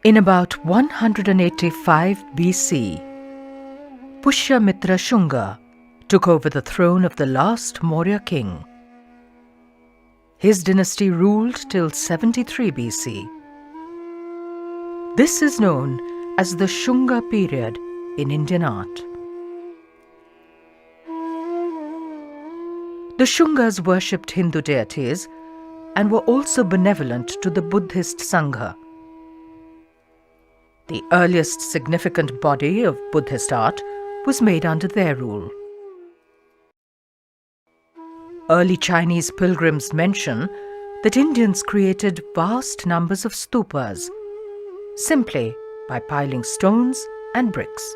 In about 185 BC, Pushyamitra Shunga took over the throne of the last Maurya king. His dynasty ruled till 73 BC. This is known as the Shunga period in Indian art. The Shungas worshipped Hindu deities and were also benevolent to the Buddhist Sangha. The earliest significant body of Buddhist art was made under their rule. Early Chinese pilgrims mention that Indians created vast numbers of stupas simply by piling stones and bricks.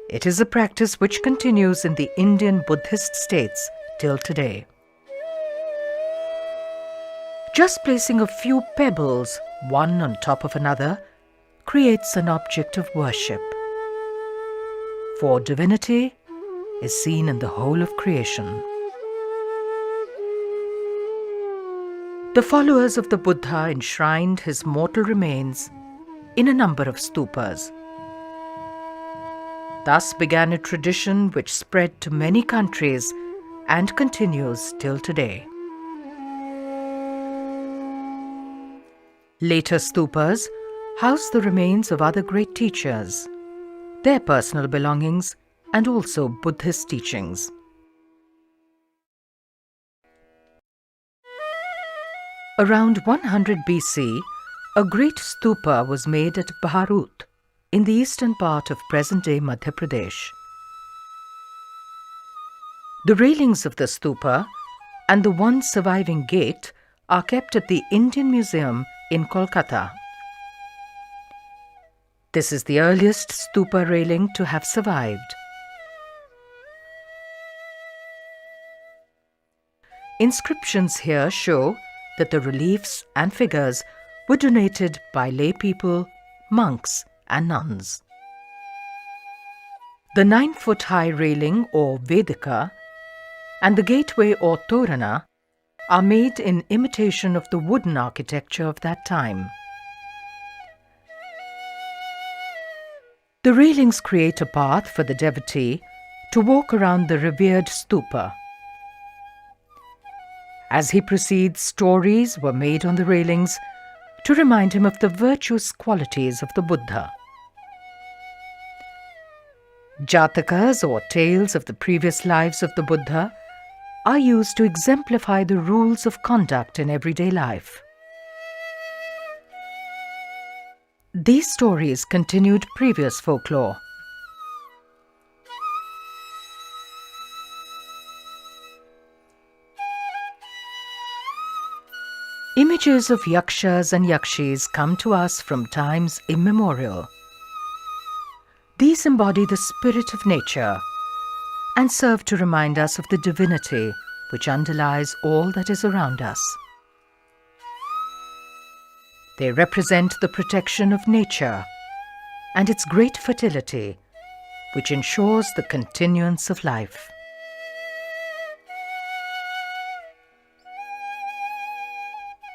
It is a practice which continues in the Indian Buddhist states till today. Just placing a few pebbles, one on top of another, creates an object of worship. For divinity is seen in the whole of creation. The followers of the Buddha enshrined his mortal remains in a number of stupas. Thus began a tradition which spread to many countries and continues till today. Later stupas house the remains of other great teachers, their personal belongings, and also Buddhist teachings. Around 100 BC, a great stupa was made at Bharut, in the eastern part of present-day Madhya Pradesh. The railings of the stupa and the one surviving gate are kept at the Indian Museum in Kolkata. This is the earliest stupa railing to have survived. Inscriptions here show that the reliefs and figures were donated by lay people, monks, and nuns. The 9-foot-high railing or Vedika and the gateway or Torana are made in imitation of the wooden architecture of that time. The railings create a path for the devotee to walk around the revered stupa. As he proceeds, stories were made on the railings to remind him of the virtuous qualities of the Buddha. Jatakas or tales of the previous lives of the Buddha are used to exemplify the rules of conduct in everyday life. These stories continued previous folklore. Images of yakshas and yakshis come to us from times immemorial. These embody the spirit of nature and serve to remind us of the divinity which underlies all that is around us. They represent the protection of nature and its great fertility, which ensures the continuance of life.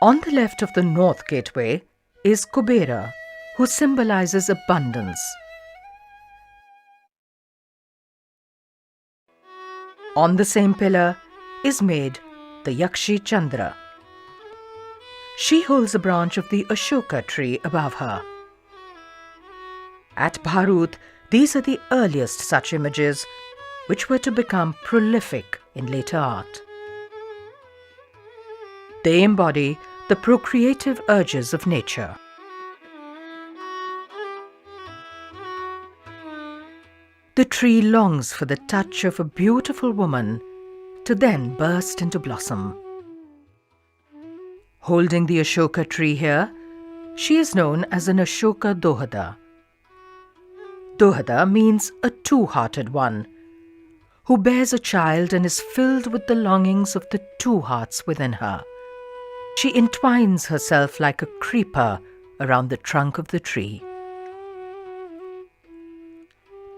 On the left of the north gateway is Kubera, who symbolizes abundance. On the same pillar is made the Yakshi Chandra. She holds a branch of the Ashoka tree above her. At Bharut, these are the earliest such images, which were to become prolific in later art. They embody the procreative urges of nature. The tree longs for the touch of a beautiful woman to then burst into blossom. Holding the Ashoka tree here, she is known as an Ashoka Dohada. Dohada means a two-hearted one, who bears a child and is filled with the longings of the two hearts within her. She entwines herself like a creeper around the trunk of the tree.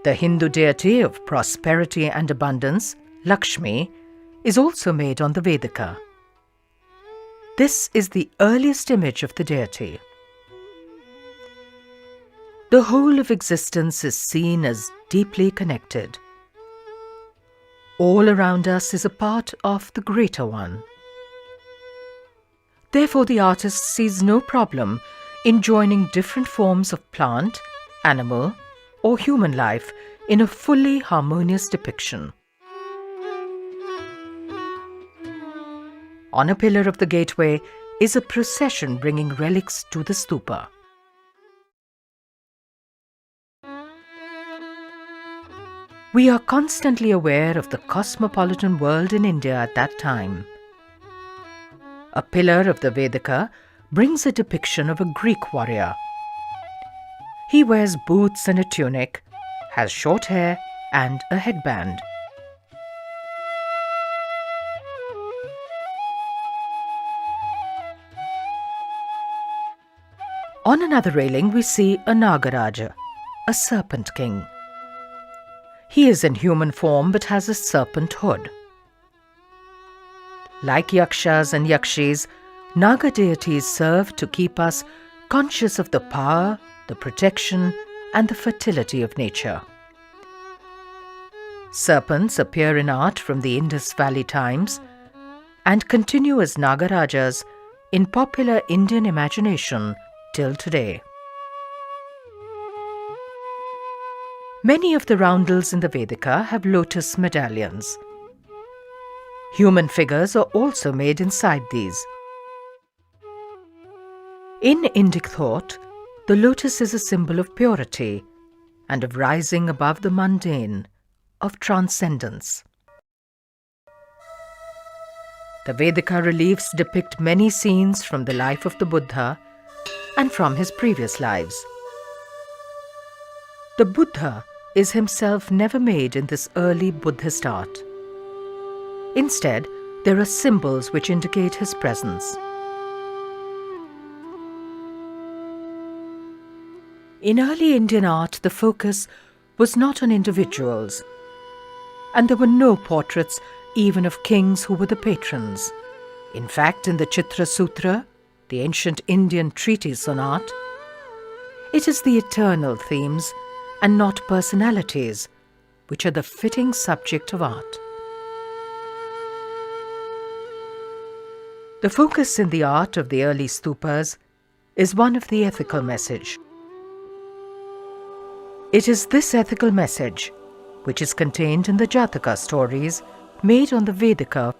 The Hindu deity of prosperity and abundance, Lakshmi, is also made on the Vedika. This is the earliest image of the deity. The whole of existence is seen as deeply connected. All around us is a part of the greater one. Therefore, the artist sees no problem in joining different forms of plant, animal, or human life in a fully harmonious depiction. On a pillar of the gateway is a procession bringing relics to the stupa. We are constantly aware of the cosmopolitan world in India at that time. A pillar of the Vedika brings a depiction of a Greek warrior. He wears boots and a tunic, has short hair and a headband. On another railing we see a Nagaraja, a serpent king. He is in human form but has a serpent hood. Like yakshas and yakshis, Naga deities serve to keep us conscious of the power, the protection, and the fertility of nature. Serpents appear in art from the Indus Valley times and continue as Nagarajas in popular Indian imagination till today. Many of the roundels in the Vedika have lotus medallions. Human figures are also made inside these. In Indic thought, the lotus is a symbol of purity and of rising above the mundane, of transcendence. The Vedika reliefs depict many scenes from the life of the Buddha and from his previous lives. The Buddha is himself never made in this early Buddhist art. Instead, there are symbols which indicate his presence. In early Indian art, the focus was not on individuals, and there were no portraits even of kings who were the patrons. In fact, in the Chitra Sutra, the ancient Indian treatise on art, it is the eternal themes and not personalities which are the fitting subject of art. The focus in the art of the early stupas is one of the ethical message. It is this ethical message which is contained in the Jataka stories made on the Vedika.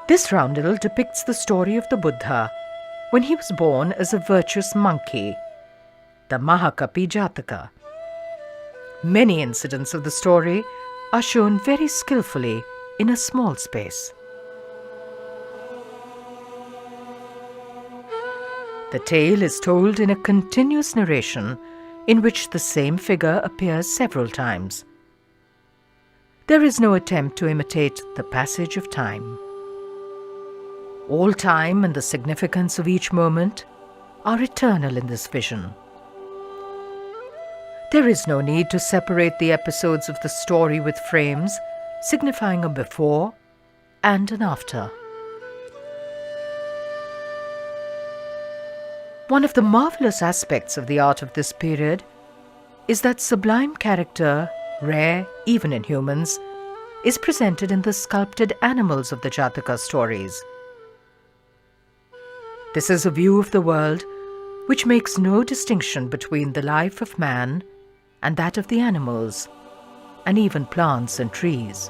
This roundel depicts the story of the Buddha when he was born as a virtuous monkey, the Mahakapi Jataka. Many incidents of the story are shown very skillfully in a small space. The tale is told in a continuous narration in which the same figure appears several times. There is no attempt to imitate the passage of time. All time and the significance of each moment are eternal in this vision. There is no need to separate the episodes of the story with frames signifying a before and an after. One of the marvelous aspects of the art of this period is that sublime character, rare even in humans, is presented in the sculpted animals of the Jataka stories. This is a view of the world which makes no distinction between the life of man and that of the animals, and even plants and trees.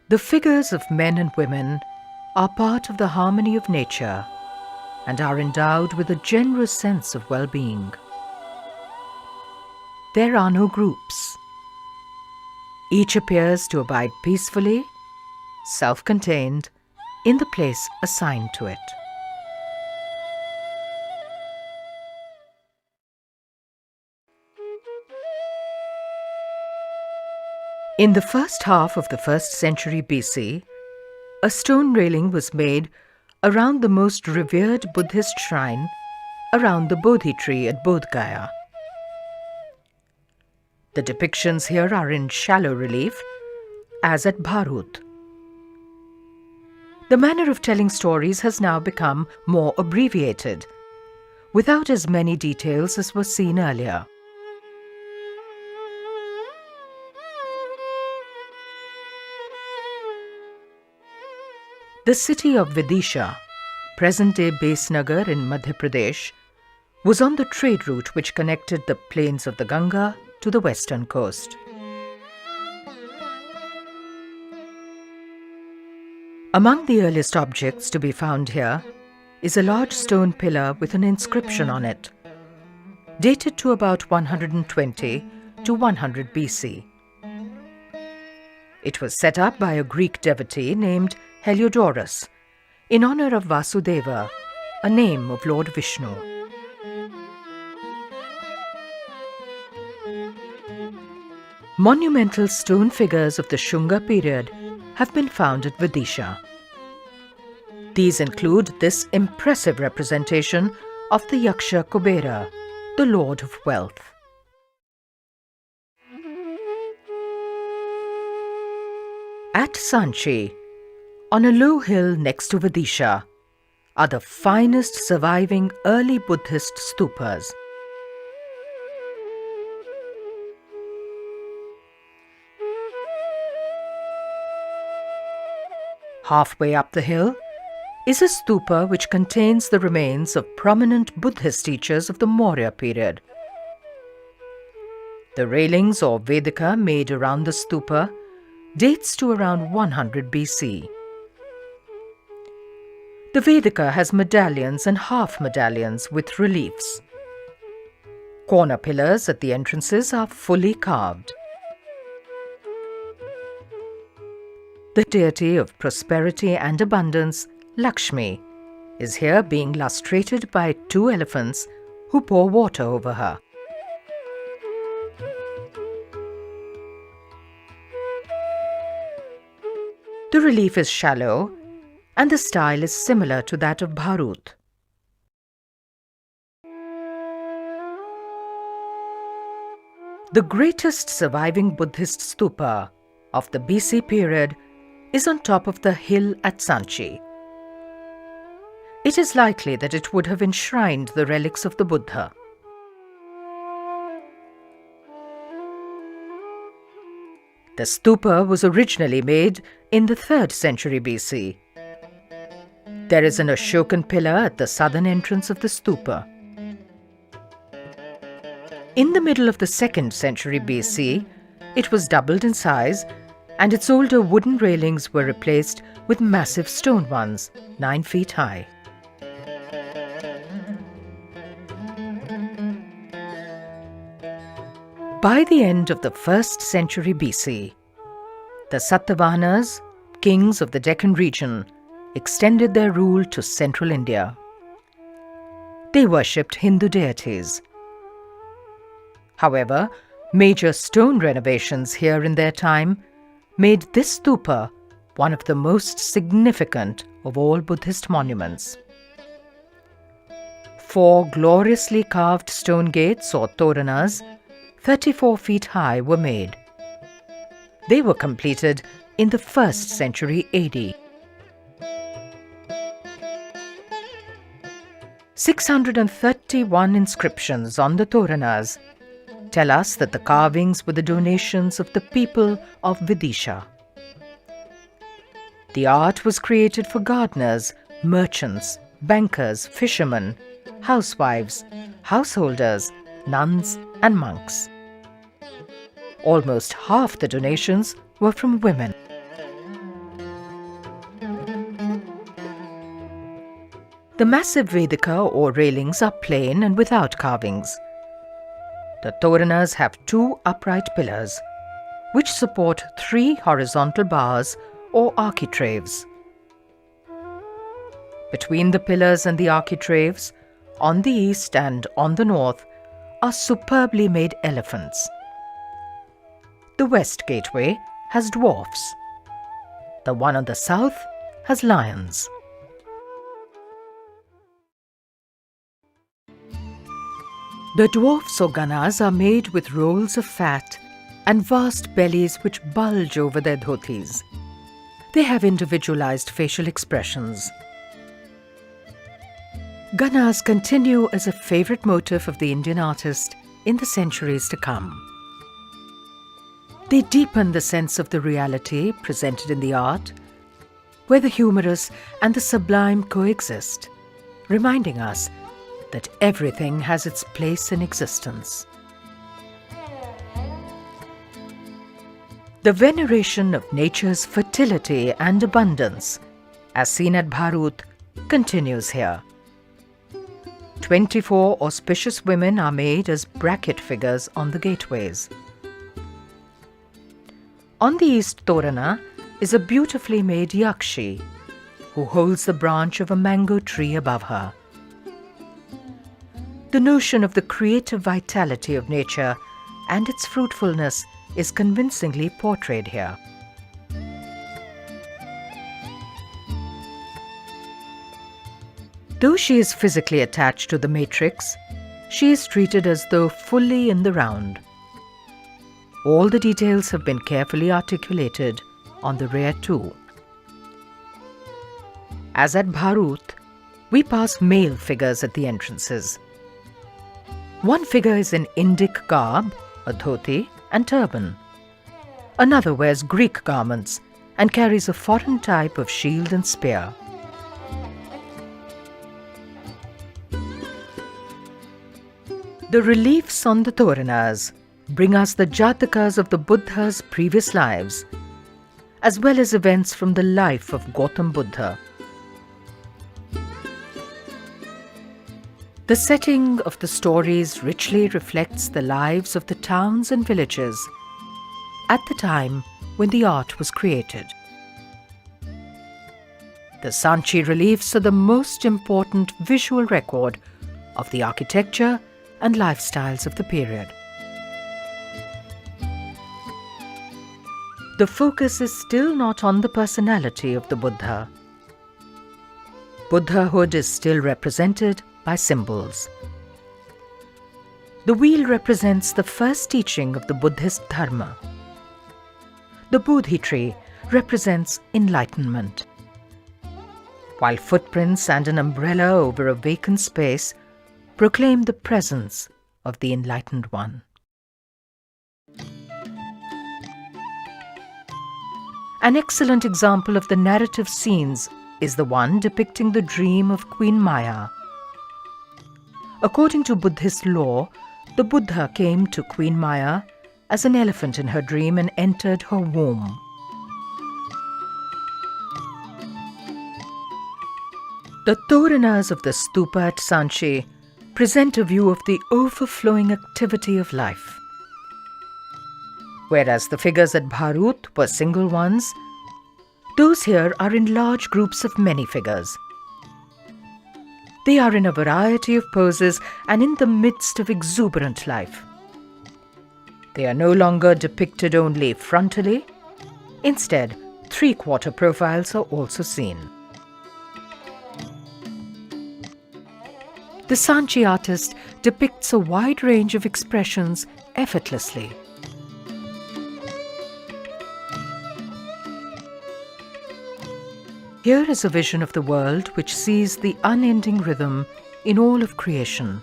The figures of men and women are part of the harmony of nature and are endowed with a generous sense of well-being. There are no groups. Each appears to abide peacefully, self-contained, in the place assigned to it. In the first half of the 1st century BC, a stone railing was made around the most revered Buddhist shrine around the Bodhi tree at Bodh Gaya. The depictions here are in shallow relief, as at Bharut. The manner of telling stories has now become more abbreviated, without as many details as was seen earlier. The city of Vidisha, present-day Besnagar in Madhya Pradesh, was on the trade route which connected the plains of the Ganga to the western coast. Among the earliest objects to be found here is a large stone pillar with an inscription on it, dated to about 120 to 100 BC. It was set up by a Greek devotee named Heliodorus in honor of Vasudeva, a name of Lord Vishnu. Monumental stone figures of the Shunga period have been found at Vidisha. These include this impressive representation of the Yaksha Kubera, the Lord of Wealth. At Sanchi, on a low hill next to Vidisha, are the finest surviving early Buddhist stupas. Halfway up the hill is a stupa which contains the remains of prominent Buddhist teachers of the Maurya period. The railings or Vedika made around the stupa dates to around 100 BC. The Vedika has medallions and half medallions with reliefs. Corner pillars at the entrances are fully carved. The deity of prosperity and abundance, Lakshmi, is here being lustrated by 2 elephants who pour water over her. The relief is shallow and the style is similar to that of Bharut. The greatest surviving Buddhist stupa of the BC period is on top of the hill at Sanchi. It is likely that it would have enshrined the relics of the Buddha. The stupa was originally made in the 3rd century BC. There is an Ashokan pillar at the southern entrance of the stupa. In the middle of the 2nd century BC, it was doubled in size and its older wooden railings were replaced with massive stone ones, 9 feet high. By the end of the 1st century BC, the Satavahanas, kings of the Deccan region, extended their rule to central India. They worshipped Hindu deities. However, major stone renovations here in their time made this stupa one of the most significant of all Buddhist monuments. 4 gloriously carved stone gates or toranas, 34 feet high, were made. They were completed in the 1st century AD. 631 inscriptions on the toranas tell us that the carvings were the donations of the people of Vidisha. The art was created for gardeners, merchants, bankers, fishermen, housewives, householders, nuns and monks. Almost half the donations were from women. The massive Vedika or railings are plain and without carvings. The toranas have 2 upright pillars, which support 3 horizontal bars or architraves. Between the pillars and the architraves, on the east and on the north, are superbly made elephants. The west gateway has dwarfs. The one on the south has lions. The dwarfs or ganas are made with rolls of fat and vast bellies which bulge over their dhotis. They have individualized facial expressions. Ganas continue as a favorite motif of the Indian artist in the centuries to come. They deepen the sense of the reality presented in the art, where the humorous and the sublime coexist, reminding us that everything has its place in existence. The veneration of nature's fertility and abundance, as seen at Bharut, continues here. 24 auspicious women are made as bracket figures on the gateways. On the east Torana is a beautifully made Yakshi, who holds the branch of a mango tree above her. The notion of the creative vitality of nature and its fruitfulness is convincingly portrayed here. Though she is physically attached to the matrix, she is treated as though fully in the round. All the details have been carefully articulated on the rear too. As at Bharut, we pass male figures at the entrances. One figure is in Indic garb, a dhoti and turban. Another wears Greek garments and carries a foreign type of shield and spear. The reliefs on the Toranas bring us the Jatakas of the Buddha's previous lives, as well as events from the life of Gautam Buddha. The setting of the stories richly reflects the lives of the towns and villages at the time when the art was created. The Sanchi reliefs are the most important visual record of the architecture and lifestyles of the period. The focus is still not on the personality of the Buddha. Buddhahood is still represented by symbols. The wheel represents the first teaching of the Buddhist Dharma. The Bodhi tree represents enlightenment, while footprints and an umbrella over a vacant space proclaim the presence of the enlightened one. An excellent example of the narrative scenes is the one depicting the dream of Queen Maya. According to Buddhist lore, the Buddha came to Queen Maya as an elephant in her dream and entered her womb. The Toranas of the Stupa at Sanchi present a view of the overflowing activity of life. Whereas the figures at Bharut were single ones, those here are in large groups of many figures. They are in a variety of poses and in the midst of exuberant life. They are no longer depicted only frontally. Instead, three-quarter profiles are also seen. The Sanchi artist depicts a wide range of expressions effortlessly. Here is a vision of the world which sees the unending rhythm in all of creation.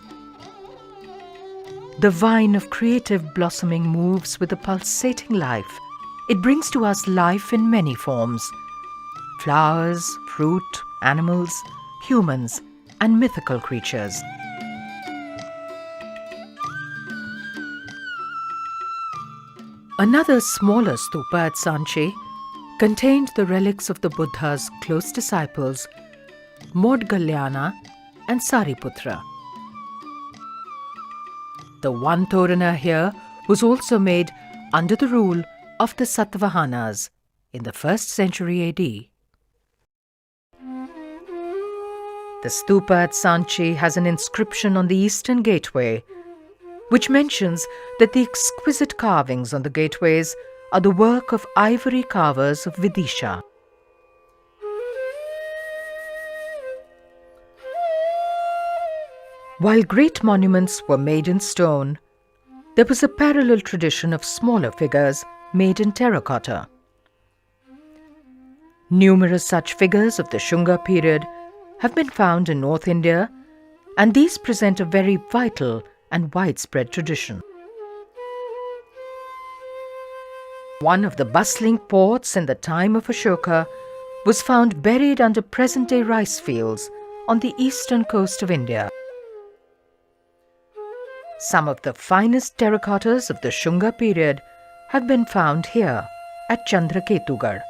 The vine of creative blossoming moves with a pulsating life. It brings to us life in many forms: flowers, fruit, animals, humans, and mythical creatures. Another smaller stupa at Sanchi contained the relics of the Buddha's close disciples, Maudgalyana and Sariputra. The one Torana here was also made under the rule of the Satavahanas in the 1st century AD. The stupa at Sanchi has an inscription on the eastern gateway, which mentions that the exquisite carvings on the gateways are the work of ivory carvers of Vidisha. While great monuments were made in stone, there was a parallel tradition of smaller figures made in terracotta. Numerous such figures of the Shunga period have been found in North India, and these present a very vital and widespread tradition. One of the bustling ports in the time of Ashoka was found buried under present-day rice fields on the eastern coast of India. Some of the finest terracottas of the Shunga period have been found here at Chandraketugarh.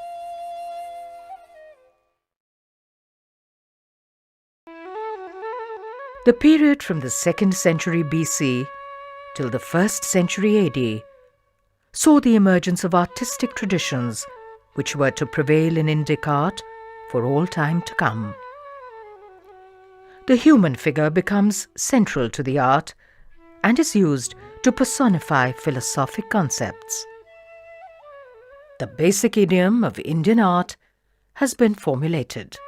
The period from the 2nd century BC till the 1st century AD saw the emergence of artistic traditions which were to prevail in Indic art for all time to come. The human figure becomes central to the art and is used to personify philosophic concepts. The basic idiom of Indian art has been formulated.